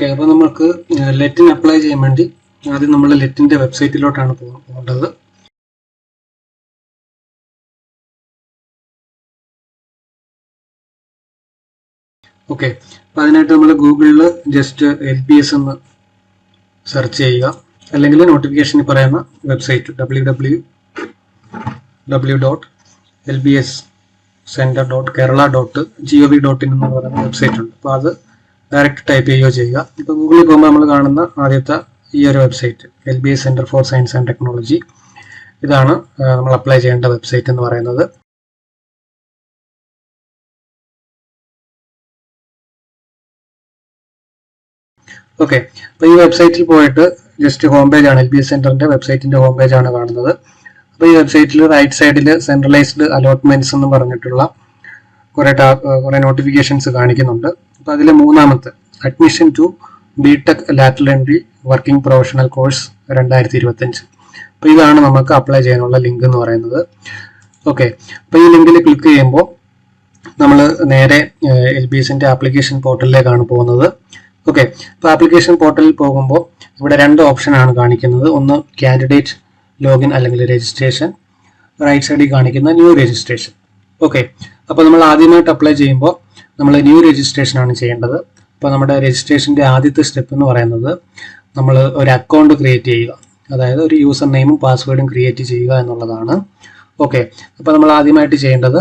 Okay, അപ്പോൾ നമുക്ക് ലെറ്റിന് apply ചെയ്യാൻ വേണ്ടി ആദ്യം നമ്മൾ ലെറ്റിൻ്റെ വെബ്സൈറ്റിലോട്ടാണ് പോകേണ്ടത്. ഓക്കെ, അപ്പോൾ അതിനായിട്ട് നമ്മൾ ഗൂഗിളിൽ ജസ്റ്റ് LBS എന്ന് സെർച്ച് ചെയ്യുക, അല്ലെങ്കിൽ നോട്ടിഫിക്കേഷനിൽ പറയുന്ന വെബ്സൈറ്റ് www.lbscenter.kerala.gov.in എന്ന് പറയുന്ന വെബ്സൈറ്റ് ഉണ്ട്. അപ്പോൾ അത് ഡയറക്റ്റ് ടൈപ്പ് ചെയ്യുക. ഇപ്പോൾ ഗൂഗിളിൽ പോകുമ്പോൾ നമ്മൾ കാണുന്ന ആദ്യത്തെ ഈ ഒരു website LBS centre for science and technology, ഇതാണ് നമ്മൾ അപ്ലൈ ചെയ്യേണ്ട വെബ്സൈറ്റ് എന്ന് പറയുന്നത്. ഓക്കെ, അപ്പോൾ ഈ വെബ്സൈറ്റിൽ പോയിട്ട് ജസ്റ്റ് ഹോം പേജ് ആണ്, LBS സെൻറ്ററിൻ്റെ വെബ്സൈറ്റിൻ്റെ ഹോം പേജ് ആണ് കാണുന്നത്. അപ്പോൾ ഈ വെബ്സൈറ്റിൽ റൈറ്റ് സൈഡിൽ സെൻട്രലൈസ്ഡ് അലോട്ട്മെന്റ്സ് എന്ന് പറഞ്ഞിട്ടുള്ള കുറേ നോട്ടിഫിക്കേഷൻസ് കാണിക്കുന്നുണ്ട്. അപ്പോൾ അതിൽ മൂന്നാമത്തെ admission to BTech lateral entry working professional course 2025. അപ്പോൾ ഇതാണ് നമുക്ക് അപ്ലൈ ചെയ്യാനുള്ള ലിങ്ക് എന്ന് പറയുന്നത്. ഓക്കെ, അപ്പോൾ ഈ ലിങ്കിൽ ക്ലിക്ക് ചെയ്യുമ്പോൾ നമ്മൾ നേരെ LBSന്റെ ആപ്ലിക്കേഷൻ പോർട്ടലിലേക്കാണ് പോകുന്നത്. ഓക്കെ, അപ്പോൾ ആപ്ലിക്കേഷൻ പോർട്ടലിൽ പോകുമ്പോൾ ഇവിടെ രണ്ട് ഓപ്ഷനാണ് കാണിക്കുന്നത്. ഒന്ന് കാൻഡിഡേറ്റ് ലോഗിൻ അല്ലെങ്കിൽ രജിസ്ട്രേഷൻ, റൈറ്റ് സൈഡിൽ കാണിക്കുന്ന ന്യൂ രജിസ്ട്രേഷൻ. ഓക്കെ, അപ്പോൾ നമ്മൾ ആദ്യമായിട്ട് അപ്ലൈ ചെയ്യുമ്പോൾ നമ്മൾ ന്യൂ രജിസ്ട്രേഷൻ ആണ് ചെയ്യേണ്ടത്. അപ്പോൾ നമ്മുടെ രജിസ്ട്രേഷൻ്റെ ആദ്യത്തെ സ്റ്റെപ്പ് എന്ന് പറയുന്നത് നമ്മൾ ഒരു അക്കൗണ്ട് ക്രിയേറ്റ് ചെയ്യുക, അതായത് ഒരു യൂസർ നെയിമും പാസ്വേഡും ക്രിയേറ്റ് ചെയ്യുക എന്നുള്ളതാണ്. ഓക്കെ, അപ്പോൾ നമ്മൾ ആദ്യമായിട്ട് ചെയ്യേണ്ടത്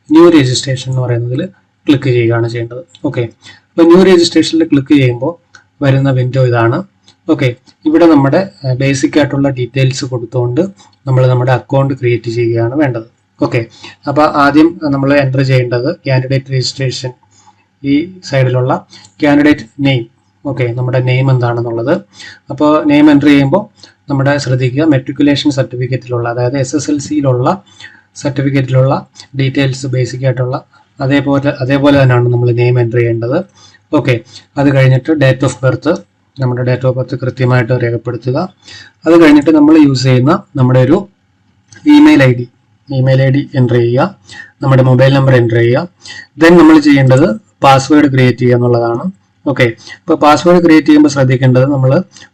ന്യൂ രജിസ്ട്രേഷൻ എന്ന് പറയുന്നതിൽ ക്ലിക്ക് ചെയ്യുകയാണ് ചെയ്യേണ്ടത്. ഓക്കെ, അപ്പോൾ ന്യൂ രജിസ്ട്രേഷനിൽ ക്ലിക്ക് ചെയ്യുമ്പോൾ വരുന്ന വിൻഡോ ഇതാണ്. ഓക്കെ, ഇവിടെ നമ്മുടെ ബേസിക് ആയിട്ടുള്ള ഡീറ്റെയിൽസ് കൊടുത്തുകൊണ്ട് നമ്മൾ നമ്മുടെ അക്കൗണ്ട് ക്രിയേറ്റ് ചെയ്യുകയാണ് വേണ്ടത്. ഓക്കെ, അപ്പോൾ ആദ്യം നമ്മൾ എൻ്റർ ചെയ്യേണ്ടത് കാൻഡിഡേറ്റ് രജിസ്ട്രേഷൻ, ഈ സൈഡിലുള്ള കാൻഡിഡേറ്റ് നെയിം. ഓക്കെ, നമ്മുടെ നെയിം എന്താണെന്നുള്ളത്. അപ്പോൾ നെയിം എൻ്റർ ചെയ്യുമ്പോൾ നമ്മുടെ ശ്രദ്ധിക്കുക, മെട്രിക്കുലേഷൻ സർട്ടിഫിക്കറ്റിലുള്ള, അതായത് SSLCയിലുള്ള സർട്ടിഫിക്കറ്റിലുള്ള ഡീറ്റെയിൽസ് ബേസിക് ആയിട്ടുള്ള അതേപോലെ തന്നെയാണ് നമ്മൾ നെയിം എൻ്റർ ചെയ്യേണ്ടത്. ഓക്കെ, അത് കഴിഞ്ഞിട്ട് ഡേറ്റ് ഓഫ് ബർത്ത്, നമ്മുടെ ഡേറ്റ് ഓഫ് ബർത്ത് കൃത്യമായിട്ട് രേഖപ്പെടുത്തുക. അത് കഴിഞ്ഞിട്ട് നമ്മൾ യൂസ് ചെയ്യുന്ന നമ്മുടെ ഒരു ഇമെയിൽ ഐ ഡി എൻ്റർ ചെയ്യുക, നമ്മുടെ മൊബൈൽ നമ്പർ എൻ്റർ ചെയ്യുക. ദെൻ നമ്മൾ ചെയ്യേണ്ടത് പാസ്വേഡ് ക്രിയേറ്റ് ചെയ്യുക എന്നുള്ളതാണ്. ഓക്കെ, ഇപ്പോൾ പാസ്വേഡ് ക്രിയേറ്റ് ചെയ്യുമ്പോൾ ശ്രദ്ധിക്കേണ്ടത് നമ്മൾ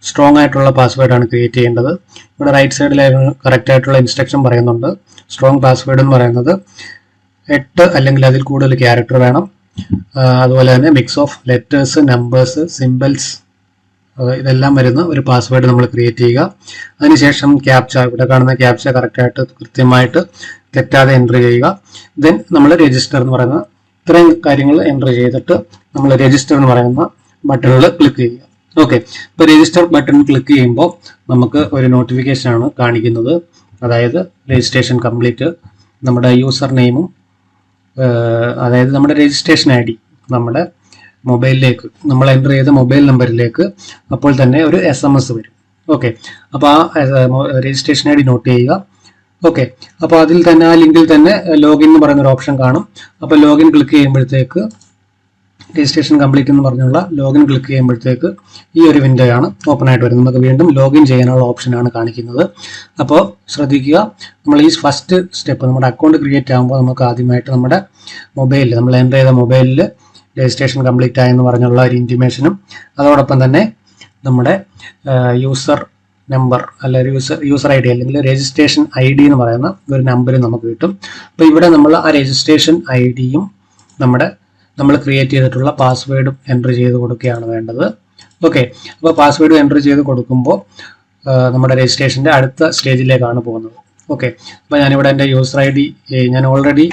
സ്ട്രോങ് ആയിട്ടുള്ള പാസ്വേഡാണ് ക്രിയേറ്റ് ചെയ്യേണ്ടത്. ഇവിടെ റൈറ്റ് സൈഡിൽ കറക്റ്റ് ആയിട്ടുള്ള ഇൻസ്ട്രക്ഷൻ പറയുന്നുണ്ട്. സ്ട്രോങ് പാസ്വേഡ് എന്ന് പറയുന്നത് 8 അല്ലെങ്കിൽ അതിൽ കൂടുതൽ ക്യാരക്ടർ വേണം. അതുപോലെ തന്നെ mix of letters, numbers, symbols, ഇതെല്ലാം വരുന്ന ഒരു പാസ്വേഡ് നമ്മൾ ക്രിയേറ്റ് ചെയ്യുക. അതിനുശേഷം ക്യാപ്ച, ഇവിടെ കാണുന്ന ക്യാപ്ച കറക്റ്റായിട്ട് കൃത്യമായിട്ട് തെറ്റാതെ എൻ്റർ ചെയ്യുക. ദെൻ നമ്മൾ രജിസ്റ്റർ എന്ന് പറയുന്ന ഇത്രയും കാര്യങ്ങൾ എൻ്റർ ചെയ്തിട്ട് നമ്മൾ രജിസ്റ്റർ എന്ന് പറയുന്ന ബട്ടണിൽ ക്ലിക്ക് ചെയ്യുക. ഓക്കെ, ഇപ്പോൾ രജിസ്റ്റർ ബട്ടൺ ക്ലിക്ക് ചെയ്യുമ്പോൾ നമുക്ക് ഒരു നോട്ടിഫിക്കേഷനാണ് കാണിക്കുന്നത്, അതായത് രജിസ്ട്രേഷൻ കംപ്ലീറ്റ്. നമ്മുടെ യൂസർ നെയിമും അതായത് നമ്മുടെ രജിസ്ട്രേഷൻ ID നമ്മുടെ മൊബൈലിലേക്ക്, നമ്മൾ എൻ്റർ ചെയ്ത മൊബൈൽ നമ്പറിലേക്ക് അപ്പോൾ തന്നെ ഒരു SMS വരും. ഓക്കെ, അപ്പോൾ ആ രജിസ്ട്രേഷൻ ID നോട്ട് ചെയ്യുക. ഓക്കെ, അപ്പോൾ അതിൽ തന്നെ ആ ലിങ്കിൽ തന്നെ ലോഗിൻ എന്ന് പറയുന്ന ഒരു ഓപ്ഷൻ കാണും. അപ്പോൾ ലോഗിൻ ക്ലിക്ക് ചെയ്യുമ്പോഴത്തേക്ക് രജിസ്ട്രേഷൻ കംപ്ലീറ്റ് എന്ന് പറഞ്ഞുള്ള ലോഗിൻ ക്ലിക്ക് ചെയ്യുമ്പോഴത്തേക്ക് ഈ ഒരു വിൻഡോ ആണ് ഓപ്പൺ ആയിട്ട് വരുന്നത്. നമുക്ക് വീണ്ടും ലോഗിൻ ചെയ്യാനുള്ള ഓപ്ഷനാണ് കാണിക്കുന്നത്. അപ്പോൾ ശ്രദ്ധിക്കുക, നമ്മൾ ഈ ഫസ്റ്റ് സ്റ്റെപ്പ് നമ്മുടെ അക്കൗണ്ട് ക്രിയേറ്റ് ആകുമ്പോൾ നമുക്ക് ആദ്യമായിട്ട് നമ്മുടെ മൊബൈലിൽ, നമ്മൾ എൻ്റർ ചെയ്ത മൊബൈലിൽ രജിസ്ട്രേഷൻ കംപ്ലീറ്റ് ആയെന്ന് പറഞ്ഞുള്ള ഒരു ഇൻറ്റിമേഷനും അതോടൊപ്പം തന്നെ നമ്മുടെ യൂസർ നമ്പർ അല്ലെങ്കിൽ യൂസർ ID അല്ലെങ്കിൽ രജിസ്ട്രേഷൻ ID എന്ന് പറയുന്ന ഒരു നമ്പർ നമുക്ക് കിട്ടും. അപ്പോൾ ഇവിടെ നമ്മൾ ആ രജിസ്ട്രേഷൻ IDയും നമ്മൾ ക്രിയേറ്റ് ചെയ്തിട്ടുള്ള പാസ്വേഡും എൻ്റർ ചെയ്ത് കൊടുക്കുകയാണ് വേണ്ടത്. ഓക്കെ, അപ്പോൾ പാസ്വേഡ് എൻ്റർ ചെയ്ത് കൊടുക്കുമ്പോൾ നമ്മുടെ രജിസ്ട്രേഷൻ്റെ അടുത്ത സ്റ്റേജിലേക്കാണ് പോകുന്നത്. ഓക്കെ, അപ്പോൾ ഞാനിവിടെ എൻ്റെ യൂസർ ID ഞാൻ ഓൾറെഡി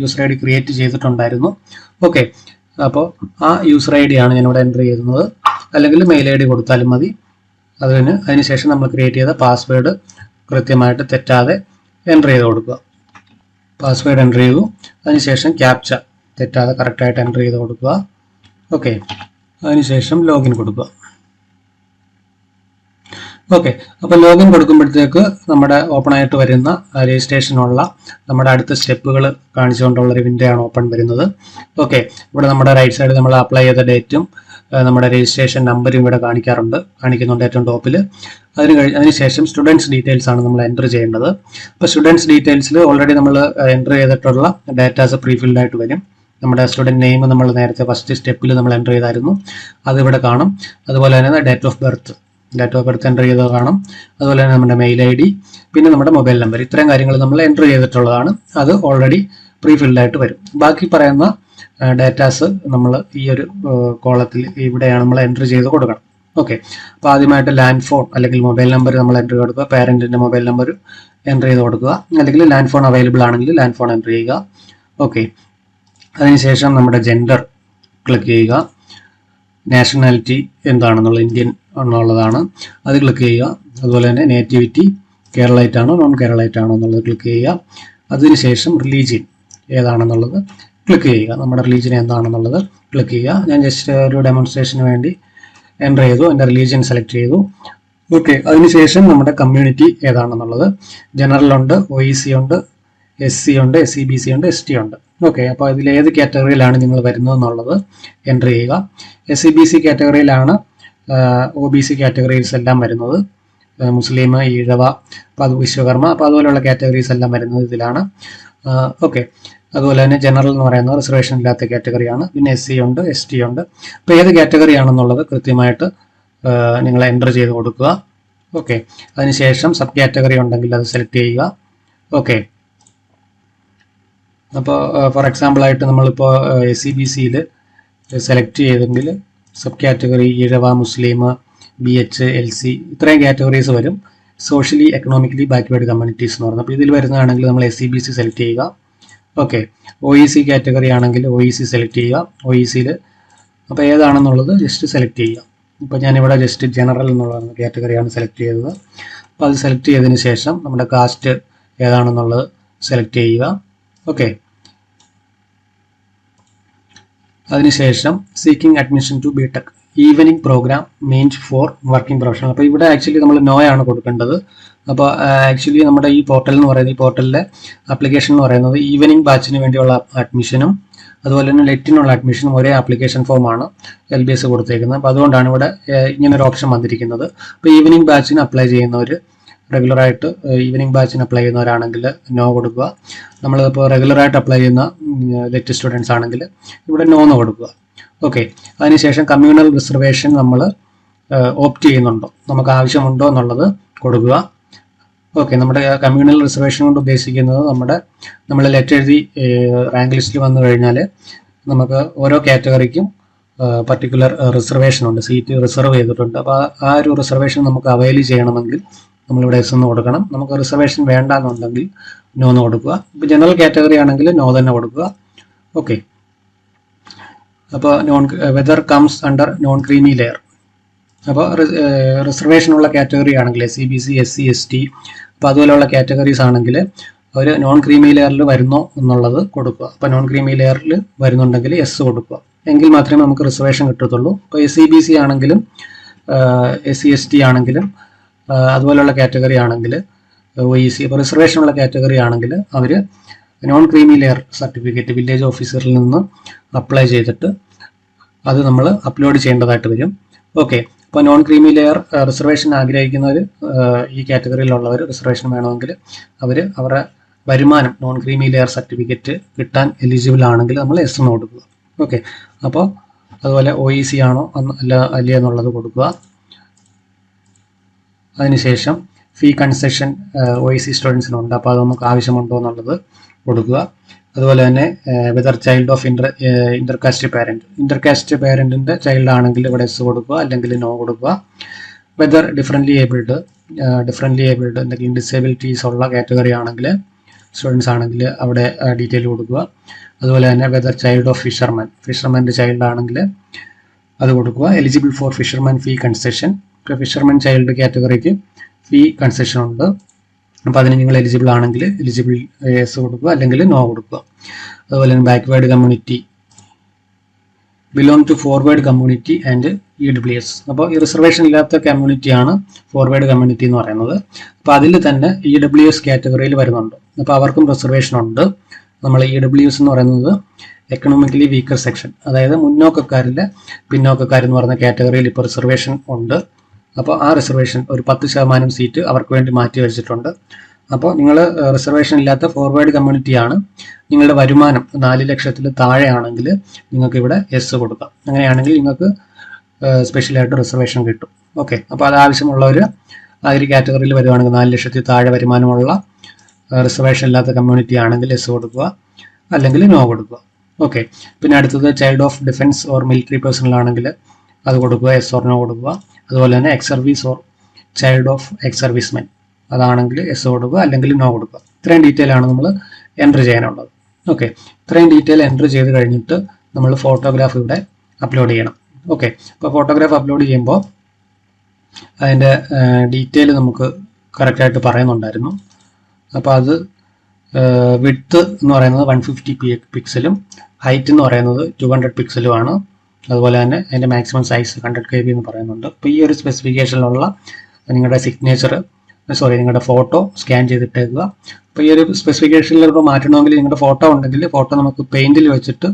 യൂസർ ID ക്രിയേറ്റ് ചെയ്തിട്ടുണ്ടായിരുന്നു. ഓക്കെ, അപ്പോൾ ആ യൂസർ ID ആണ് ഞാനിവിടെ എൻ്റർ ചെയ്യുന്നത്, അല്ലെങ്കിൽ മെയിൽ ID കൊടുത്താലും മതി. അതിനുശേഷം നമ്മൾ ക്രിയേറ്റ് ചെയ്ത പാസ്വേഡ് കൃത്യമായിട്ട് തെറ്റാതെ എൻ്റർ ചെയ്ത് കൊടുക്കുക. പാസ്വേഡ് എൻ്റർ ചെയ്തു, അതിനുശേഷം ക്യാപ്ച തെറ്റാതെ കറക്റ്റായിട്ട് എൻ്റർ ചെയ്ത് കൊടുക്കുക. ഓക്കെ, അതിനുശേഷം ലോഗിൻ കൊടുക്കുക. ഓക്കെ, അപ്പോൾ ലോഗിൻ കൊടുക്കുമ്പോഴത്തേക്ക് നമ്മുടെ ഓപ്പൺ ആയിട്ട് വരുന്ന രജിസ്ട്രേഷനുള്ള നമ്മുടെ അടുത്ത സ്റ്റെപ്പുകൾ കാണിച്ചുകൊണ്ടുള്ള ഒരു വിൻഡോ ആണ് ഓപ്പൺ വരുന്നത്. ഓക്കെ, ഇവിടെ നമ്മുടെ റൈറ്റ് സൈഡിൽ നമ്മൾ അപ്ലൈ ചെയ്ത ഡേറ്റും നമ്മുടെ രജിസ്ട്രേഷൻ നമ്പറും ഇവിടെ കാണിക്കുന്നുണ്ട് ഏറ്റവും ടോപ്പിൽ. അതിനുശേഷം സ്റ്റുഡൻസ് ഡീറ്റെയിൽസ് ആണ് നമ്മൾ എൻ്റർ ചെയ്യേണ്ടത്. അപ്പോൾ സ്റ്റുഡൻസ് ഡീറ്റെയിൽസിൽ ഓൾറെഡി നമ്മൾ എൻ്റർ ചെയ്തിട്ടുള്ള ഡാറ്റാസ് പ്രീഫിൽഡ് ആയിട്ട് വരും. നമ്മുടെ സ്റ്റുഡൻറ്റ് നെയിം നമ്മൾ നേരത്തെ ഫസ്റ്റ് സ്റ്റെപ്പിൽ നമ്മൾ എൻ്റർ ചെയ്തായിരുന്നു, അതിവിടെ കാണും. അതുപോലെ തന്നെ ഡേറ്റ് ഓഫ് ബർത്ത് എൻ്റർ ചെയ്തത് കാണും. അതുപോലെ തന്നെ നമ്മുടെ മെയിൽ ID, പിന്നെ നമ്മുടെ മൊബൈൽ നമ്പർ, ഇത്രയും കാര്യങ്ങൾ നമ്മൾ എൻ്റർ ചെയ്തിട്ടുള്ളതാണ്. അത് ഓൾറെഡി പ്രീ ഫിൽഡായിട്ട് വരും. ബാക്കി പറയുന്ന ഡേറ്റാസ് നമ്മൾ ഈ ഒരു കോളത്തിൽ ഇവിടെയാണ് നമ്മൾ എൻ്റർ ചെയ്ത് കൊടുക്കണം. ഓക്കെ, അപ്പോൾ ആദ്യമായിട്ട് ലാൻഡ് ഫോൺ അല്ലെങ്കിൽ മൊബൈൽ നമ്പർ നമ്മൾ എൻ്റർ കൊടുക്കുക. പാരൻറ്റിൻ്റെ മൊബൈൽ നമ്പർ എൻ്റർ ചെയ്ത് കൊടുക്കുക, അല്ലെങ്കിൽ ലാൻഡ് ഫോൺ അവൈലബിൾ ആണെങ്കിൽ ലാൻഡ് ഫോൺ എൻ്റർ ചെയ്യുക. ഓക്കെ, അതിനുശേഷം നമ്മുടെ ജെൻഡർ ക്ലിക്ക് ചെയ്യുക. നാഷണാലിറ്റി എന്താണെന്നുള്ള ഇന്ത്യൻ എന്നുള്ളതാണ്, അത് ക്ലിക്ക് ചെയ്യുക. അതുപോലെ തന്നെ നേറ്റിവിറ്റി കേരളൈറ്റ് ആണോ നോൺ കേരളൈറ്റ് ആണോ എന്നുള്ളത് ക്ലിക്ക് ചെയ്യുക. അതിനുശേഷം റിലീജിയൻ ഏതാണെന്നുള്ളത് ക്ലിക്ക് ചെയ്യുക. നമ്മുടെ റിലീജിയൻ എന്താണെന്നുള്ളത് ക്ലിക്ക് ചെയ്യുക. ഞാൻ ജസ്റ്റ് ഒരു ഡെമോൺസ്ട്രേഷന് വേണ്ടി എൻ്റർ ചെയ്തു, എൻ്റെ റിലീജിയൻ സെലക്ട് ചെയ്തു. ഓക്കെ, അതിനുശേഷം നമ്മുടെ കമ്മ്യൂണിറ്റി ഏതാണെന്നുള്ളത് ജനറൽ ഉണ്ട്, OEC ഉണ്ട്, SC ഉണ്ട്, SEBC ഉണ്ട്, ST ഉണ്ട്. ഓക്കെ, അപ്പോൾ ഇതിൽ ഏത് കാറ്റഗറിയിലാണ് നിങ്ങൾ വരുന്നത് എന്നുള്ളത് എൻ്റർ ചെയ്യുക. SEBC കാറ്റഗറിയിലാണ് OBC കാറ്റഗറീസ് എല്ലാം വരുന്നത്, മുസ്ലിം, ഈഴവ, വിശ്വകർമ്മ, അപ്പോൾ അതുപോലെയുള്ള കാറ്റഗറീസ് എല്ലാം വരുന്നത് ഇതിലാണ്. ഓക്കെ, അതുപോലെ തന്നെ ജനറൽ എന്ന് പറയുന്നത് റിസർവേഷൻ ഇല്ലാത്ത കാറ്റഗറിയാണ്. പിന്നെ SC ഉണ്ട്, ST ഉണ്ട്. അപ്പോൾ ഏത് കാറ്റഗറി ആണെന്നുള്ളത് കൃത്യമായിട്ട് നിങ്ങൾ എൻ്റർ ചെയ്ത് കൊടുക്കുക. ഓക്കെ, അതിനുശേഷം സബ് കാറ്റഗറി ഉണ്ടെങ്കിൽ അത് സെലക്ട് ചെയ്യുക. ഓക്കെ, അപ്പോൾ ഫോർ എക്സാമ്പിൾ ആയിട്ട് നമ്മളിപ്പോൾ SEBCയിൽ സെലക്ട് ചെയ്തെങ്കിൽ സബ് കാറ്റഗറി ഈഴവ, മുസ്ലിം, BH, LC ഇത്രയും കാറ്റഗറീസ് വരും. സോഷ്യലി എക്കണോമിക്കലി ബാക്ക്വേർഡ് കമ്മ്യൂണിറ്റീസ് എന്ന് പറയുന്നത്. അപ്പോൾ ഇതിൽ വരുന്നതാണെങ്കിൽ നമ്മൾ SEBC സെലക്ട് ചെയ്യുക. ഓക്കെ, OEC കാറ്റഗറി ആണെങ്കിൽ OEC സെലക്ട് ചെയ്യുക. OECയിൽ അപ്പോൾ ഏതാണെന്നുള്ളത് ജസ്റ്റ് സെലക്ട് ചെയ്യുക. ഇപ്പോൾ ഞാനിവിടെ ജസ്റ്റ് ജനറൽ എന്നുള്ള കാറ്റഗറിയാണ് സെലക്ട് ചെയ്തത്. അപ്പോൾ അത് സെലക്ട് ചെയ്തതിന് ശേഷം നമ്മുടെ കാസ്റ്റ് ഏതാണെന്നുള്ളത് സെലക്ട് ചെയ്യുക. ഓക്കെ, അതിനുശേഷം seeking admission to BTech evening program means for working professional. അപ്പോൾ ഇവിടെ ആക്ച്വലി നമ്മൾ നോ ആണ് കൊടുക്കേണ്ടത്. അപ്പോൾ ആക്ച്വലി നമ്മുടെ ഈ പോർട്ടൽ എന്ന് പറയുന്നത്, ഈ പോർട്ടലിലെ ആപ്ലിക്കേഷൻ എന്ന് പറയുന്നത് ഈവനിങ് ബാച്ചിന് വേണ്ടിയുള്ള അഡ്മിഷനും അതുപോലെ തന്നെ ലെറ്റിനുള്ള അഡ്മിഷനും ഒരേ ആപ്ലിക്കേഷൻ ഫോമാണ് LBS കൊടുത്തേക്കുന്നത്. അപ്പോൾ അതുകൊണ്ടാണ് ഇവിടെ ഇങ്ങനൊരു ഓപ്ഷൻ വന്നിരിക്കുന്നത്. അപ്പോൾ ഈവനിങ് ബാച്ചിന് അപ്ലൈ ചെയ്യുന്നവർ, റെഗുലറായിട്ട് ഈവനിങ് ബാച്ചിന് അപ്ലൈ ചെയ്യുന്നവരാണെങ്കിൽ നോ കൊടുക്കുക. നമ്മളിപ്പോൾ റെഗുലറായിട്ട് അപ്ലൈ ചെയ്യുന്ന ലെറ്റ് സ്റ്റുഡൻസ് ആണെങ്കിൽ ഇവിടെ നോ എന്ന് കൊടുക്കുക. ഓക്കെ, അതിനുശേഷം കമ്മ്യൂണൽ റിസർവേഷൻ നമ്മൾ ഓപ്റ്റ് ചെയ്യുന്നുണ്ടോ, നമുക്ക് ആവശ്യമുണ്ടോ എന്നുള്ളത് കൊടുക്കുക. ഓക്കെ, നമ്മുടെ കമ്മ്യൂണൽ റിസർവേഷൻ കൊണ്ട് ഉദ്ദേശിക്കുന്നത് നമ്മൾ ലെറ്റർ എഴുതി റാങ്ക് ലിസ്റ്റിൽ വന്നു കഴിഞ്ഞാൽ നമുക്ക് ഓരോ കാറ്റഗറിക്കും പർട്ടിക്കുലർ റിസർവേഷൻ ഉണ്ട്, സീറ്റ് റിസർവ് ചെയ്തിട്ടുണ്ട്. അപ്പോൾ ആ ഒരു റിസർവേഷൻ നമുക്ക് അവൈൽ ചെയ്യണമെങ്കിൽ നമ്മളിവിടെ S എന്ന് കൊടുക്കണം. നമുക്ക് റിസർവേഷൻ വേണ്ട എന്നുണ്ടെങ്കിൽ നോ എന്ന് കൊടുക്കുക. ഇപ്പോൾ ജനറൽ കാറ്റഗറി ആണെങ്കിൽ നോ തന്നെ കൊടുക്കുക. ഓക്കെ, അപ്പോൾ whether comes under non creamy layer. അപ്പോൾ റിസർവേഷനുള്ള കാറ്റഗറി ആണെങ്കിൽ SEBC, SC, ST അപ്പോൾ അതുപോലെയുള്ള കാറ്റഗറീസ് ആണെങ്കിൽ അവർ നോൺ ക്രീമി ലെയറിൽ വരുന്നോ എന്നുള്ളത് കൊടുക്കുക. അപ്പോൾ നോൺ ക്രീമി ലെയറിൽ വരുന്നുണ്ടെങ്കിൽ S കൊടുക്കുക, എങ്കിൽ മാത്രമേ നമുക്ക് റിസർവേഷൻ കിട്ടത്തുള്ളൂ. ഇപ്പോൾ SEBC ആണെങ്കിലും SC, ST ആണെങ്കിലും അതുപോലെയുള്ള കാറ്റഗറി ആണെങ്കിൽ OEC, ഇപ്പോൾ റിസർവേഷനുള്ള കാറ്റഗറി ആണെങ്കിൽ അവർ non creamy layer certificate village ഓഫീസറിൽ നിന്ന് അപ്ലൈ ചെയ്തിട്ട് അത് നമ്മൾ അപ്ലോഡ് ചെയ്യേണ്ടതായിട്ട് വരും. ഓക്കെ, അപ്പോൾ നോൺ ക്രീമി ലെയർ റിസർവേഷൻ ആഗ്രഹിക്കുന്നവർ, ഈ കാറ്റഗറിയിലുള്ളവർ റിസർവേഷൻ വേണമെങ്കിൽ അവരുടെ വരുമാനം നോൺ ക്രീമി ലെയർ സർട്ടിഫിക്കറ്റ് കിട്ടാൻ എലിജിബിൾ ആണെങ്കിൽ നമ്മൾ S എന്ന് കൊടുക്കുക. ഓക്കെ, അപ്പോൾ അതുപോലെ OEC ആണോ അല്ല എന്നുള്ളത് കൊടുക്കുക. അതിനുശേഷം ഫീ കൺസെഷൻ OEC സ്റ്റുഡൻസിനുണ്ട്, അപ്പോൾ അത് നമുക്ക് ആവശ്യമുണ്ടോ എന്നുള്ളത് കൊടുക്കുക. അതുപോലെ തന്നെ വെദർ ചൈൽഡ് ഓഫ് ഇന്റർകാസ്റ്റ് പാരന്റിന്റെ ചൈൽഡ് ആണെങ്കിൽ ഇവിടെ S കൊടുക്കുക, അല്ലെങ്കിൽ നോ കൊടുക്കുക. വെദർ ഡിഫറൻ്റ്ലി ഏബിൾഡ് എന്തെങ്കിലും ഡിസേബിലിറ്റീസ് ഉള്ള കാറ്റഗറി ആണെങ്കിൽ സ്റ്റുഡൻസ് ആണെങ്കിൽ അവിടെ ഡീറ്റെയിൽ കൊടുക്കുക. അതുപോലെ തന്നെ വെദർ ചൈൽഡ് ഓഫ് ഫിഷർമാൻ്റെ ചൈൽഡ് ആണെങ്കിൽ അത് കൊടുക്കുക. Eligible for fisherman fee concession. Fisherman child കാറ്റഗറിക്ക് ഫീ കൺസെഷൻ ഉണ്ട്, അപ്പോൾ അതിന് നിങ്ങൾ എലിജിബിൾ ആണെങ്കിൽ എലിജിബിൾ S കൊടുക്കുക, അല്ലെങ്കിൽ നോ കൊടുക്കുക. അതുപോലെ തന്നെ backward community, belong to forward community and EWS. അപ്പോൾ ഈ റിസർവേഷൻ ഇല്ലാത്ത കമ്മ്യൂണിറ്റിയാണ് ഫോർവേഡ് കമ്മ്യൂണിറ്റി എന്ന് പറയുന്നത്. അപ്പോൾ അതിൽ തന്നെ EWS കാറ്റഗറിയിൽ വരുന്നുണ്ട്, അപ്പോൾ അവർക്കും റിസർവേഷൻ ഉണ്ട്. നമ്മൾ EWS എന്ന് പറയുന്നത് എക്കണോമിക്കലി വീക്കർ സെക്ഷൻ, അതായത് പിന്നോക്കക്കാരെന്ന് പറയുന്ന കാറ്റഗറിയിൽ ഇപ്പോൾ റിസർവേഷൻ ഉണ്ട്. അപ്പോൾ ആ റിസർവേഷൻ ഒരു 10% സീറ്റ് അവർക്ക് വേണ്ടി മാറ്റി വെച്ചിട്ടുണ്ട്. അപ്പോൾ നിങ്ങൾ റിസർവേഷൻ ഇല്ലാത്ത ഫോർവേഡ് കമ്മ്യൂണിറ്റിയാണ്, നിങ്ങളുടെ വരുമാനം 4 ലക്ഷത്തിൽ താഴെയാണെങ്കിൽ നിങ്ങൾക്ക് ഇവിടെ യെസ് കൊടുക്കാം. അങ്ങനെയാണെങ്കിൽ നിങ്ങൾക്ക് സ്പെഷ്യലായിട്ട് റിസർവേഷൻ കിട്ടും. ഓക്കെ, അപ്പോൾ അത് ആവശ്യമുള്ളവർ ആ ഒരു കാറ്റഗറിയിൽ വരുവാണെങ്കിൽ 4 ലക്ഷത്തിൽ താഴെ വരുമാനമുള്ള റിസർവേഷൻ ഇല്ലാത്ത കമ്മ്യൂണിറ്റി ആണെങ്കിൽ യെസ് കൊടുക്കുക, അല്ലെങ്കിൽ നോ കൊടുക്കുക. ഓക്കെ, പിന്നെ അടുത്തത് child of defence or military personal ആണെങ്കിൽ അത് കൊടുക്കുക, യെസ് ഓർ നോ കൊടുക്കുക. അതുപോലെ തന്നെ ex service or child of ex servicemen അതാണെങ്കിൽ യെസ് കൊടുക്കുക, അല്ലെങ്കിൽ നോ കൊടുക്കുക. ഇത്രയും ഡീറ്റെയിൽ ആണ് നമ്മൾ എൻ്റർ ചെയ്യാനുള്ളത്. ഓക്കെ, ഇത്രയും ഡീറ്റെയിൽ എൻ്റർ ചെയ്ത് കഴിഞ്ഞിട്ട് നമ്മൾ ഫോട്ടോഗ്രാഫ് ഇവിടെ അപ്ലോഡ് ചെയ്യണം. ഓക്കെ, അപ്പോൾ ഫോട്ടോഗ്രാഫ് അപ്ലോഡ് ചെയ്യുമ്പോൾ അതിൻ്റെ ഡീറ്റെയിൽ നമുക്ക് കറക്റ്റായിട്ട് പറയുന്നുണ്ടായിരുന്നു. അപ്പോൾ അത് വിഡ്ത്ത് എന്ന് പറയുന്നത് 150 പിക്സലും ഹൈറ്റ് എന്ന് പറയുന്നത് 200 പിക്സലുമാണ്. അതുപോലെ തന്നെ അതിൻ്റെ മാക്സിമം സൈസ് 100 KB എന്ന് പറയുന്നുണ്ട്. അപ്പോൾ ഈ ഒരു സ്പെസിഫിക്കേഷനിലുള്ള നിങ്ങളുടെ നിങ്ങളുടെ ഫോട്ടോ സ്കാൻ ചെയ്തിട്ടേക്കുക. അപ്പോൾ ഈ ഒരു സ്പെസിഫിക്കേഷനിലൂടെ മാറ്റണമെങ്കിൽ നിങ്ങളുടെ ഫോട്ടോ ഉണ്ടെങ്കിൽ ഫോട്ടോ നമുക്ക് പെയിൻറ്റിൽ വെച്ചിട്ട്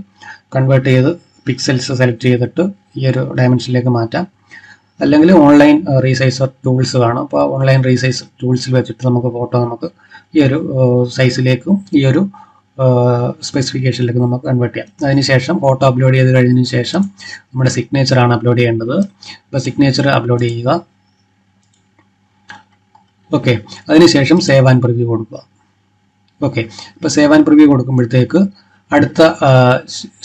കൺവേർട്ട് ചെയ്ത് പിക്സൽസ് സെലക്ട് ചെയ്തിട്ട് ഈ ഒരു ഡയമെൻഷനിലേക്ക് മാറ്റാം. അല്ലെങ്കിൽ ഓൺലൈൻ റീസൈസർ ടൂൾസ് കാണും. അപ്പോൾ ഓൺലൈൻ റീസൈസർ ടൂൾസിൽ വെച്ചിട്ട് നമുക്ക് ഈ ഒരു സൈസിലേക്കും ഈ ഒരു സ്പെസിഫിക്കേഷനിലേക്ക് നമുക്ക് കൺവേർട്ട് ചെയ്യാം. അതിനുശേഷം ഫോട്ടോ അപ്ലോഡ് ചെയ്ത് കഴിഞ്ഞതിന് ശേഷം നമ്മുടെ സിഗ്നേച്ചറാണ് അപ്ലോഡ് ചെയ്യേണ്ടത്. അപ്പോൾ സിഗ്നേച്ചർ അപ്ലോഡ് ചെയ്യുക. ഓക്കെ, അതിനുശേഷം സേവ് ആൻഡ് പ്രിവ്യൂ കൊടുക്കുക. ഓക്കെ, ഇപ്പോൾ സേവ് ആൻഡ് പ്രിവ്യൂ കൊടുക്കുമ്പോഴത്തേക്ക് അടുത്ത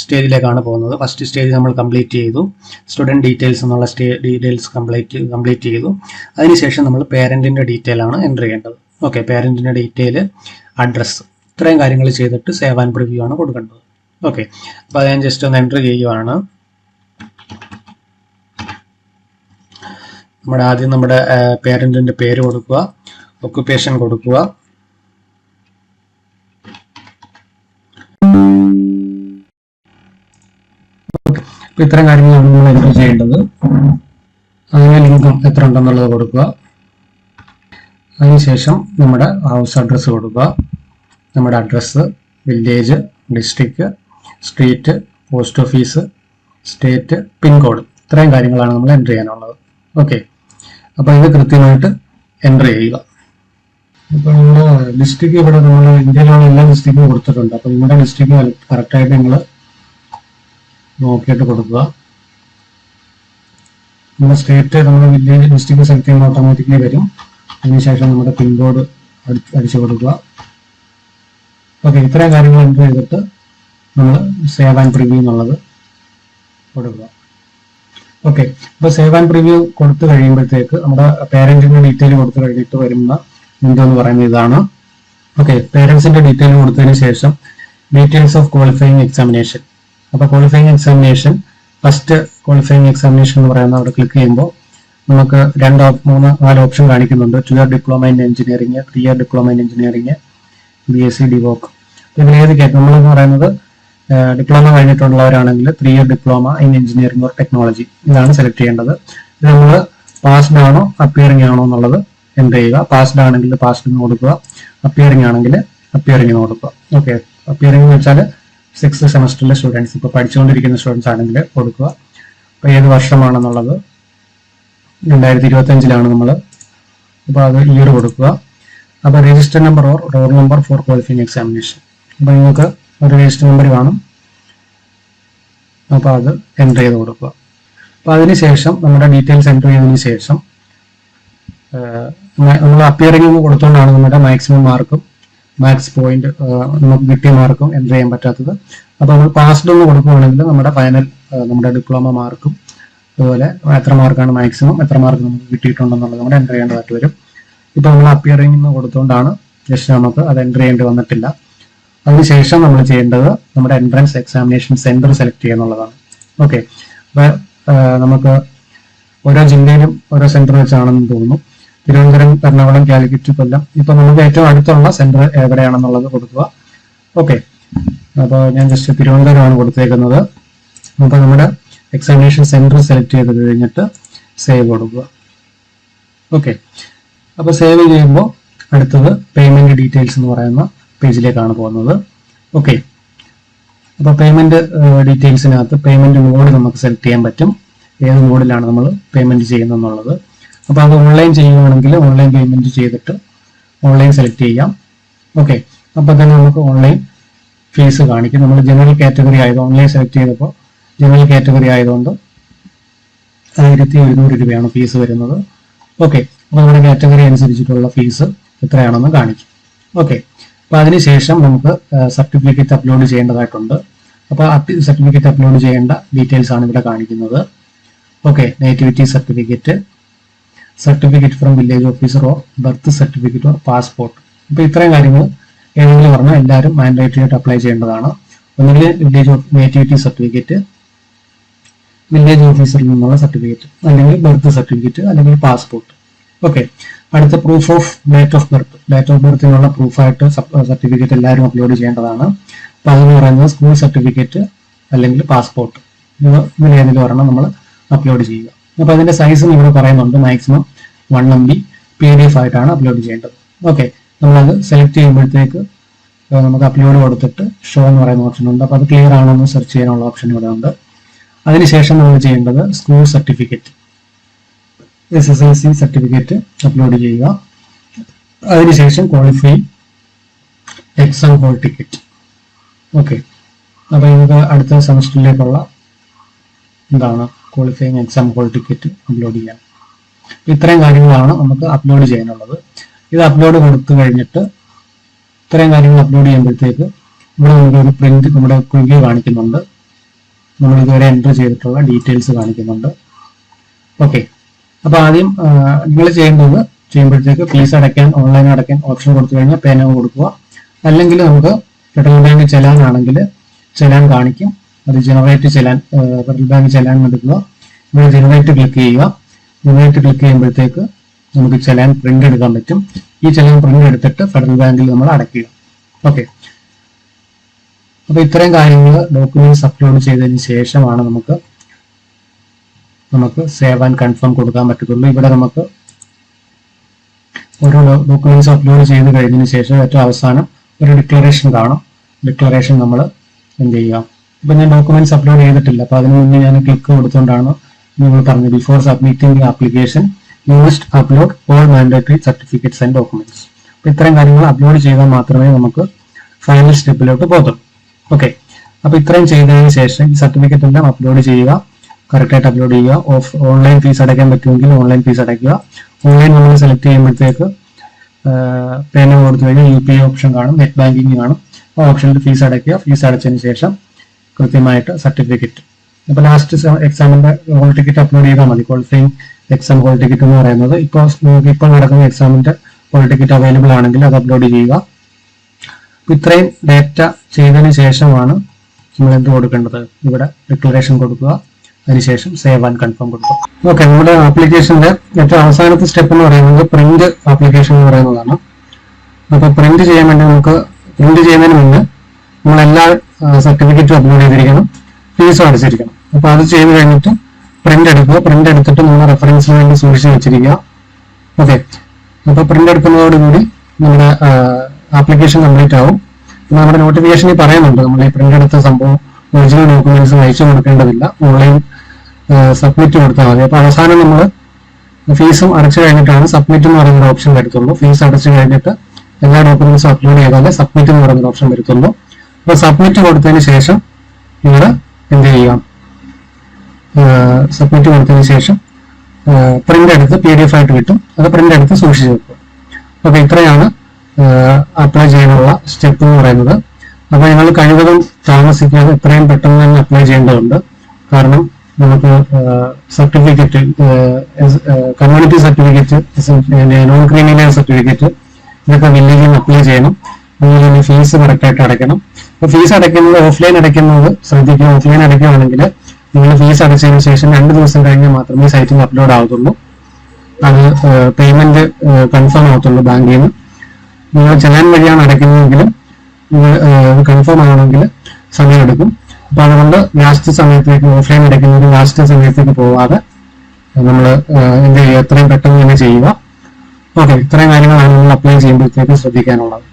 സ്റ്റേജിലേക്കാണ് പോകുന്നത്. ഫസ്റ്റ് സ്റ്റേജ് നമ്മൾ കംപ്ലീറ്റ് ചെയ്തു, സ്റ്റുഡൻറ്റ് ഡീറ്റെയിൽസ് എന്നുള്ള ഡീറ്റെയിൽസ് കംപ്ലീറ്റ് ചെയ്തു. അതിനുശേഷം നമ്മൾ പേരൻറ്റിൻ്റെ ഡീറ്റെയിൽ ആണ് എൻ്റർ ചെയ്യേണ്ടത്. ഓക്കെ, പേരൻറ്റിൻ്റെ ഡീറ്റെയിൽ, അഡ്രസ്സ്, ഇത്രയും കാര്യങ്ങൾ ചെയ്തിട്ട് സേവ് ആൻഡ് പ്രിവ്യൂ ആണ് കൊടുക്കേണ്ടത്. ഓക്കെ, അപ്പോൾ അത് ഞാൻ ജസ്റ്റ് ഒന്ന് എൻ്റർ ചെയ്യുവാണ്. ആദ്യം നമ്മുടെ പേരൻറ്റിൻ്റെ പേര് കൊടുക്കുക, ഒക്യുപ്പേഷൻ കൊടുക്കുക. അപ്പോൾ ഇത്തരം കാര്യങ്ങളാണ് നമ്മൾ എൻ്റർ ചെയ്യേണ്ടത്. അങ്ങനെ ഇൻകം എത്ര ഉണ്ടെന്നുള്ളത് കൊടുക്കുക. അതിനുശേഷം നമ്മുടെ ഹൗസ് അഡ്രസ്സ് കൊടുക്കുക. നമ്മുടെ address, village, district, street, post office, state, pincode, ഇത്രയും കാര്യങ്ങളാണ് നമ്മൾ എൻ്റർ ചെയ്യാനുള്ളത്. ഓക്കെ, അപ്പോൾ ഇത് കൃത്യമായിട്ട് എൻ്റർ ചെയ്യുക. ഇപ്പോൾ നിങ്ങൾ ഡിസ്ട്രിക്റ്റ് ഇവിടെ നമ്മൾ ഇന്ത്യയിലുള്ള എല്ലാ ഡിസ്ട്രിക്റ്റും കൊടുത്തിട്ടുണ്ട്. അപ്പോൾ നിങ്ങളുടെ ഡിസ്ട്രിക്റ്റ് കറക്റ്റായിട്ട് നിങ്ങൾ നോക്കിയിട്ട് കൊടുക്കുക. നമ്മുടെ സ്റ്റേറ്റ് നമ്മൾ വില്ലേജ് ഡിസ്ട്രിക്റ്റ് സെലക്ട് ചെയ്യുമ്പോൾ ഓട്ടോമാറ്റിക്കലി വരും. അതിനുശേഷം നമ്മുടെ പിൻകോഡ് അടിച്ചു കൊടുക്കുക. ഓക്കെ, ഇത്രയും കാര്യങ്ങൾ എൻ്റർ ചെയ്തിട്ട് നമ്മൾ സേവ് ആൻഡ് പ്രിവ്യൂ എന്നുള്ളത് കൊടുക്കുക. ഓക്കെ, അപ്പോൾ സേവ് ആൻഡ് പ്രിവ്യൂ കൊടുത്തു കഴിയുമ്പോഴത്തേക്ക് നമ്മുടെ പേരൻറ്റിൻ്റെ ഡീറ്റെയിൽ കൊടുത്തു കഴിഞ്ഞിട്ട് വരുന്ന എന്ന് പറയുന്നത് ഇതാണ്. ഓക്കെ, പേരൻസിൻ്റെ ഡീറ്റെയിൽ കൊടുത്തതിന് ശേഷം ഡീറ്റെയിൽസ് ഓഫ് ക്വാളിഫയിങ് എക്സാമിനേഷൻ. അപ്പോൾ qualifying examination, first qualifying examination എന്ന് പറയുന്ന അവിടെ ക്ലിക്ക് ചെയ്യുമ്പോൾ നമുക്ക് 2, 3, 4 ഓപ്ഷൻ കാണിക്കുന്നുണ്ട്. 2 year diploma in engineering, 3 year diploma in engineering, BSc D Voc. ഇതിൽ ഏതൊക്കെയായിട്ട് നമ്മളെന്ന് പറയുന്നത് ഡിപ്ലോമ കഴിഞ്ഞിട്ടുള്ളവരാണെങ്കിൽ 3 year diploma in engineering or technology, ഇതാണ് സെലക്ട് ചെയ്യേണ്ടത്. ഇത് നമ്മൾ പാസ്ഡ് ആണോ അപ്പിയറിംഗ് ആണോ എന്നുള്ളത് എൻ്റർ ചെയ്യുക. പാസ്ഡ് ആണെങ്കിൽ പാസ്ഡ് എന്ന് കൊടുക്കുക, അപ്പിയറിംഗ് ആണെങ്കിൽ അപ്പിയറിംഗ് എന്ന് കൊടുക്കുക. ഓക്കെ, അപ്പിയറിംഗ് എന്ന് വെച്ചാൽ 6th സെമസ്റ്ററിലെ സ്റ്റുഡൻസ്, ഇപ്പോൾ പഠിച്ചുകൊണ്ടിരിക്കുന്ന സ്റ്റുഡൻസ് ആണെങ്കിൽ കൊടുക്കുക. അപ്പോൾ ഏത് വർഷമാണെന്നുള്ളത് 2025 നമ്മൾ. അപ്പോൾ അത് ഇയർ കൊടുക്കുക. അപ്പോൾ register number or roll number for qualifying examination. അപ്പോൾ നിങ്ങൾക്ക് ഒരു രജിസ്റ്റർ നമ്പർ കാണും. അപ്പോൾ അത് എൻ്റർ ചെയ്ത് കൊടുക്കുക. അപ്പോൾ അതിനുശേഷം നമ്മുടെ ഡീറ്റെയിൽസ് എൻ്റർ ചെയ്തതിന് ശേഷം നമ്മൾ അപ്പിയറിംഗ് കൊടുത്തുകൊണ്ടാണ് നമ്മുടെ മാക്സിമം മാർക്കും മാക്സ് പോയിന്റ് നമുക്ക് കിട്ടിയ മാർക്കും എൻ്റർ ചെയ്യാൻ പറ്റാത്തത്. അപ്പോൾ നമ്മൾ പാസ്ഡ് എന്ന് കൊടുക്കുകയാണെങ്കിൽ നമ്മുടെ ഫൈനൽ നമ്മുടെ ഡിപ്ലോമ മാർക്കും അതുപോലെ എത്ര മാർക്കാണ് മാക്സിമം, എത്ര മാർക്ക് നമുക്ക് കിട്ടിയിട്ടുണ്ടെന്നുള്ളത് നമ്മൾ എൻ്റർ ചെയ്യേണ്ടതായിട്ട് വരും. ഇപ്പോൾ നമ്മൾ അപ്പിയറിംഗ് എന്ന് കൊടുത്തുകൊണ്ടാണ് ജസ്റ്റ് നമുക്ക് അത് എൻ്റർ ചെയ്യേണ്ടി വന്നിട്ടില്ല. അതിനുശേഷം നമ്മൾ ചെയ്യേണ്ടത് നമ്മുടെ എൻട്രൻസ് എക്സാമിനേഷൻ സെൻറ്റർ സെലക്ട് ചെയ്യുക എന്നുള്ളതാണ്. ഓക്കെ, അപ്പോൾ നമുക്ക് ഓരോ ജില്ലയിലും ഓരോ സെൻറ്റർ വെച്ചാണെന്ന് തോന്നുന്നു. തിരുവനന്തപുരം, എറണാകുളം, കാലിക്കറ്റ്, കൊല്ലം. ഇപ്പോൾ നമുക്ക് ഏറ്റവും അടുത്തുള്ള സെൻറ്റർ എവിടെയാണെന്നുള്ളത് കൊടുക്കുക. ഓക്കെ, അപ്പോൾ ഞാൻ ജസ്റ്റ് തിരുവനന്തപുരമാണ് കൊടുത്തേക്കുന്നത്. അപ്പോൾ നമ്മുടെ എക്സാമിനേഷൻ സെൻറ്റർ സെലക്ട് ചെയ്ത് കഴിഞ്ഞിട്ട് സേവ് കൊടുക്കുക. ഓക്കെ, അപ്പോൾ സേവ് ചെയ്യുമ്പോൾ അടുത്തത് പേയ്മെൻറ്റ് ഡീറ്റെയിൽസ് എന്ന് പറയുന്ന പേജിലേക്കാണ് പോകുന്നത്. ഓക്കെ, അപ്പോൾ പേയ്മെൻറ്റ് ഡീറ്റെയിൽസിനകത്ത് പേയ്മെൻറ്റ് മോഡ് നമുക്ക് സെലക്ട് ചെയ്യാൻ പറ്റും, ഏത് മോഡിലാണ് നമ്മൾ പേയ്മെൻറ്റ് ചെയ്യുന്നത് എന്നുള്ളത്. അപ്പോൾ അത് ഓൺലൈൻ ചെയ്യുകയാണെങ്കിൽ ഓൺലൈൻ പേയ്മെൻറ്റ് ചെയ്തിട്ട് ഓൺലൈൻ സെലക്ട് ചെയ്യാം. ഓക്കെ, അപ്പോൾ തന്നെ നമുക്ക് ഓൺലൈൻ ഫീസ് കാണിക്കും. നമ്മൾ ജനറൽ കാറ്റഗറി ആയത് ഓൺലൈൻ സെലക്ട് ചെയ്തപ്പോൾ ജനറൽ കാറ്റഗറി ആയതുകൊണ്ട് 1100 രൂപയാണ് ഫീസ് വരുന്നത്. ഓക്കെ, അപ്പോൾ നമ്മുടെ കാറ്റഗറി അനുസരിച്ചിട്ടുള്ള ഫീസ് എത്രയാണെന്ന് കാണിക്കും. ഓക്കെ, അപ്പോൾ അതിനുശേഷം നമുക്ക് സർട്ടിഫിക്കറ്റ് അപ്ലോഡ് ചെയ്യേണ്ടതായിട്ടുണ്ട്. അപ്പോൾ സർട്ടിഫിക്കറ്റ് അപ്ലോഡ് ചെയ്യേണ്ട ഡീറ്റെയിൽസ് ആണ് ഇവിടെ കാണിക്കുന്നത്. Okay, nativity certificate, certificate from village officer or birth certificate or passport. അപ്പോൾ ഇത്രയും കാര്യങ്ങൾ ഏതെങ്കിലും പറഞ്ഞാൽ എല്ലാവരും മാൻഡേറ്ററി ആയിട്ട് അപ്ലൈ ചെയ്യേണ്ടതാണ്. ഒന്നുകിൽ നേറ്റിവിറ്റി സർട്ടിഫിക്കറ്റ്, വില്ലേജ് ഓഫീസറിൽ നിന്നുള്ള സർട്ടിഫിക്കറ്റ്, അല്ലെങ്കിൽ ബർത്ത് സർട്ടിഫിക്കറ്റ്, അല്ലെങ്കിൽ പാസ്പോർട്ട്. ഓക്കെ, അടുത്ത proof of date of birth. Date of ബർത്തിനുള്ള പ്രൂഫായിട്ട് സർട്ടിഫിക്കറ്റ് എല്ലാവരും അപ്ലോഡ് ചെയ്യേണ്ടതാണ്. അപ്പോൾ അതെന്ന് പറയുന്നത് സ്കൂൾ സർട്ടിഫിക്കറ്റ് അല്ലെങ്കിൽ പാസ്പോർട്ട്, ഇതിലേതെങ്കിലും ഒരെണ്ണം നമ്മൾ അപ്ലോഡ് ചെയ്യുക. അപ്പോൾ അതിന്റെ സൈസും ഇവിടെ പറയുന്നുണ്ട്. മാക്സിമം 1 MB PDF ആയിട്ടാണ് അപ്ലോഡ് ചെയ്യേണ്ടത്. ഓക്കെ, നമ്മളത് സെലക്ട് ചെയ്യുമ്പോഴത്തേക്ക് നമുക്ക് അപ്ലോഡ് കൊടുത്തിട്ട് ഷോ എന്ന് പറയുന്ന ഓപ്ഷൻ ഉണ്ട്. അപ്പോൾ അത് ക്ലിയർ ആണോ എന്ന് സെർച്ച് ചെയ്യാനുള്ള ഓപ്ഷൻ ഇവിടെ ഉണ്ട്. അതിനുശേഷം നമ്മൾ ചെയ്യേണ്ടത് school certificate, SSLC certificate upload ചെയ്യുക. അതിനുശേഷം qualifying exam hall ticket. Okay, അപ്പോൾ ഇത് അടുത്ത സെമസ്റ്ററിലേക്കുള്ള qualifying exam hall ticket upload ചെയ്യാം. ഇത്രയും കാര്യങ്ങളാണ് നമുക്ക് അപ്ലോഡ് ചെയ്യാനുള്ളത്. ഇത് അപ്ലോഡ് കൊടുത്തു കഴിഞ്ഞിട്ട് ഇത്രയും കാര്യങ്ങൾ അപ്ലോഡ് ചെയ്യുമ്പോഴത്തേക്ക് ഇവിടെ നമുക്കൊരു പ്രിന്റ് നമ്മുടെ പ്രിവ്യൂ കാണിക്കുന്നുണ്ട്. നമ്മൾ ഇതുവരെ എൻ്റർ ചെയ്തിട്ടുള്ള ഡീറ്റെയിൽസ് കാണിക്കുന്നുണ്ട്. ഓക്കെ, അപ്പോൾ ആദ്യം നിങ്ങൾ ചെയ്യുമ്പോഴത്തേക്ക് ഫീസ് അടയ്ക്കാൻ, ഓൺലൈൻ അടയ്ക്കാൻ ഓപ്ഷൻ കൊടുത്തു കഴിഞ്ഞാൽ പേ നൗ കൊടുക്കുക. അല്ലെങ്കിൽ നമുക്ക് ഫെഡറൽ ബാങ്ക് ചെലാൻ ആണെങ്കിൽ ചെലാൻ കാണിക്കും. അത് generate challan, federal bank challan എടുക്കുക. ഇവിടെ ജനറേറ്റ് ക്ലിക്ക് ചെയ്യുക. ജനറേറ്റ് ക്ലിക്ക് ചെയ്യുമ്പോഴത്തേക്ക് നമുക്ക് ചെലാൻ പ്രിന്റ് എടുക്കാൻ പറ്റും. ഈ ചെലാൻ പ്രിന്റ് എടുത്തിട്ട് ഫെഡറൽ ബാങ്കിൽ നമ്മൾ അടയ്ക്കുക. ഓക്കെ, അപ്പോൾ ഇത്രയും കാര്യങ്ങൾ ഡോക്യുമെന്റ്സ് അപ്ലോഡ് ചെയ്തതിന് ശേഷമാണ് നമുക്ക് സേവ് ആൻഡ് കൺഫേം കൊടുക്കാൻ പറ്റത്തുള്ളൂ. ഇവിടെ നമുക്ക് ഓരോ ഡോക്യുമെന്റ്സ് അപ്ലോഡ് ചെയ്ത് കഴിഞ്ഞതിന് ശേഷം ഏറ്റവും അവസാനം ഒരു ഡിക്ലറേഷൻ കാണും. ഡിക്ലറേഷൻ നമ്മൾ എന്ത് ചെയ്യുക. ഇപ്പൊ ഞാൻ ഡോക്യുമെന്റ്സ് അപ്ലോഡ് ചെയ്തിട്ടില്ല, അപ്പൊ അതിന് മുന്നേ ഞാൻ ക്ലിക്ക് കൊടുത്തുകൊണ്ടാണ് നിങ്ങൾ പറഞ്ഞത് before submitting the application you must upload all mandatory certificates and documents. അപ്പൊ ഇത്രയും കാര്യങ്ങൾ അപ്ലോഡ് ചെയ്താൽ മാത്രമേ നമുക്ക് ഫൈനൽ സ്റ്റെപ്പിലോട്ട് പോകത്തുള്ളൂ. ഓക്കെ, അപ്പൊ ഇത്രയും ചെയ്തതിന് ശേഷം ഈ സർട്ടിഫിക്കറ്റ് എല്ലാം അപ്ലോഡ് ചെയ്യുക, കറക്റ്റായിട്ട് അപ്ലോഡ് ചെയ്യുക. ഓൺലൈൻ ഫീസ് അടയ്ക്കാൻ പറ്റുമെങ്കിൽ ഓൺലൈൻ ഫീസ് അടയ്ക്കുക. ഓൺലൈൻ നമ്മൾ സെലക്ട് ചെയ്യുമ്പോഴത്തേക്ക് പേ നൗ കൊടുത്തു കഴിഞ്ഞാൽ UPI ഓപ്ഷൻ കാണും, നെറ്റ് ബാങ്കിങ് കാണും. ആ ഓപ്ഷനിൽ ഫീസ് അടയ്ക്കുക. ഫീസ് അടച്ചതിന് ശേഷം കൃത്യമായിട്ട് സർട്ടിഫിക്കറ്റ്, അപ്പോൾ ലാസ്റ്റ് എക്സാമിന്റെ ഹോൾ ടിക്കറ്റ് അപ്ലോഡ് ചെയ്താൽ മതി. ക്വാളിഫൈങ് എക്സാം ഹോൾ ടിക്കറ്റ് എന്ന് പറയുന്നത് ഇപ്പോൾ നടക്കുന്ന എക്സാമിന്റെ ഹോൾ ടിക്കറ്റ് അവൈലബിൾ ആണെങ്കിൽ അത് അപ്ലോഡ് ചെയ്യുക. ഇത്രയും ഡേറ്റ ചെയ്തതിന് ശേഷമാണ് നമ്മൾ എന്ത് കൊടുക്കേണ്ടത്. ഇവിടെ ഡിക്ലറേഷൻ കൊടുക്കുക, അതിനുശേഷം സേവ് ആൻഡ് കൺഫേം കൊടുക്കുക. ഓക്കെ, നമ്മുടെ ആപ്ലിക്കേഷന്റെ ഏറ്റവും അവസാനത്തെ സ്റ്റെപ്പ് എന്ന് പറയുന്നത് പ്രിന്റ് ആപ്ലിക്കേഷൻ എന്ന് പറയുന്നതാണ്. അപ്പോൾ പ്രിന്റ് ചെയ്യാൻ വേണ്ടി പ്രിന്റ് ചെയ്യുന്നതിന് മുന്നേ നമ്മളെല്ലാ സർട്ടിഫിക്കറ്റും അപ്ലോഡ് ചെയ്തിരിക്കണം, ഫീസും അടച്ചിരിക്കണം. അപ്പോൾ അത് ചെയ്ത് കഴിഞ്ഞിട്ട് പ്രിന്റ് എടുക്കുക. പ്രിന്റ് എടുത്തിട്ട് നമ്മൾ റെഫറൻസിന് വേണ്ടി സൂക്ഷിച്ച് വെച്ചിരിക്കുക. ഓക്കെ, അപ്പോൾ പ്രിന്റ് എടുക്കുന്നതോടുകൂടി നമ്മുടെ ആപ്ലിക്കേഷൻ കംപ്ലീറ്റ് ആവും. നമ്മുടെ നോട്ടിഫിക്കേഷനിൽ പറയുന്നുണ്ട് നമ്മൾ ഈ പ്രിന്റ് എടുത്ത സംഭവം ഒറിജിനൽ ഡോക്യുമെന്റ്സ് അയച്ചു കൊടുക്കേണ്ടതില്ല, ഓൺലൈൻ സബ്മിറ്റ് കൊടുത്താൽ മതി. അപ്പോൾ അവസാനം നമ്മൾ ഫീസും അടച്ചു കഴിഞ്ഞിട്ടാണ് സബ്മിറ്റ് എന്ന് പറയുന്ന ഓപ്ഷൻ വരത്തുള്ളൂ. ഫീസ് അടച്ചു കഴിഞ്ഞിട്ട് എല്ലാ ഡോക്യുമെന്റ്സും അപ്ലോഡ് ചെയ്താലേ സബ്മിറ്റ് എന്ന് പറയുന്ന ഓപ്ഷൻ വരത്തുള്ളൂ. അപ്പോൾ സബ്മിറ്റ് കൊടുത്തതിന് ശേഷം നിങ്ങൾ എന്ത് ചെയ്യാം, സബ്മിറ്റ് കൊടുത്തതിന് ശേഷം പ്രിന്റ് എടുത്ത് PDF ആയിട്ട് കിട്ടും. അത് പ്രിന്റ് എടുത്ത് സൂക്ഷിച്ച് വെക്കുക. ഓക്കെ, ഇത്രയാണ് അപ്ലൈ ചെയ്യാനുള്ള സ്റ്റെപ്പ് എന്ന് പറയുന്നത്. അപ്പോൾ നിങ്ങൾ കഴിവതും താമസിക്കാതെ എത്രയും പെട്ടെന്ന് തന്നെ അപ്ലൈ ചെയ്യേണ്ടതുണ്ട്. കാരണം നമുക്ക് certificate, community certificate, non criminal certificate, ഇതൊക്കെ വില്ലേജിൽ നിന്ന് അപ്ലൈ ചെയ്യണം. അതുപോലെ തന്നെ ഫീസ് കറക്റ്റായിട്ട് അടയ്ക്കണം. അപ്പോൾ ഫീസ് അടയ്ക്കുന്നത് ഓഫ്ലൈൻ അടയ്ക്കുന്നത് ശ്രദ്ധിക്കുക. ഓഫ്ലൈൻ അടയ്ക്കുകയാണെങ്കിൽ നിങ്ങൾ ഫീസ് അടച്ചതിന് ശേഷം 2 ദിവസം കഴിഞ്ഞാൽ മാത്രമേ സൈറ്റിൽ അപ്ലോഡ് ആവത്തുള്ളൂ. അത് പേയ്മെന്റ് കൺഫേം ആവത്തുള്ളൂ ബാങ്കിൽ നിന്ന്. നിങ്ങൾ ചെലാൻ വഴിയാണ് അടയ്ക്കുന്നതെങ്കിലും കൺഫേം ആവണമെങ്കിൽ സമയമെടുക്കും. അപ്പൊ അതുകൊണ്ട് ലാസ്റ്റ് സമയത്തേക്ക് ഓഫ്ലൈൻ അടയ്ക്കുന്നത് ലാസ്റ്റ് സമയത്തേക്ക് പോവാതെ നമ്മൾ എന്ത് ചെയ്യുക, എത്രയും പെട്ടെന്ന് തന്നെ ചെയ്യുക. ഓക്കെ, ഇത്രയും കാര്യങ്ങളാണ് നമ്മൾ അപ്ലൈ ചെയ്യുമ്പോഴത്തേക്ക് ശ്രദ്ധിക്കാനുള്ളത്.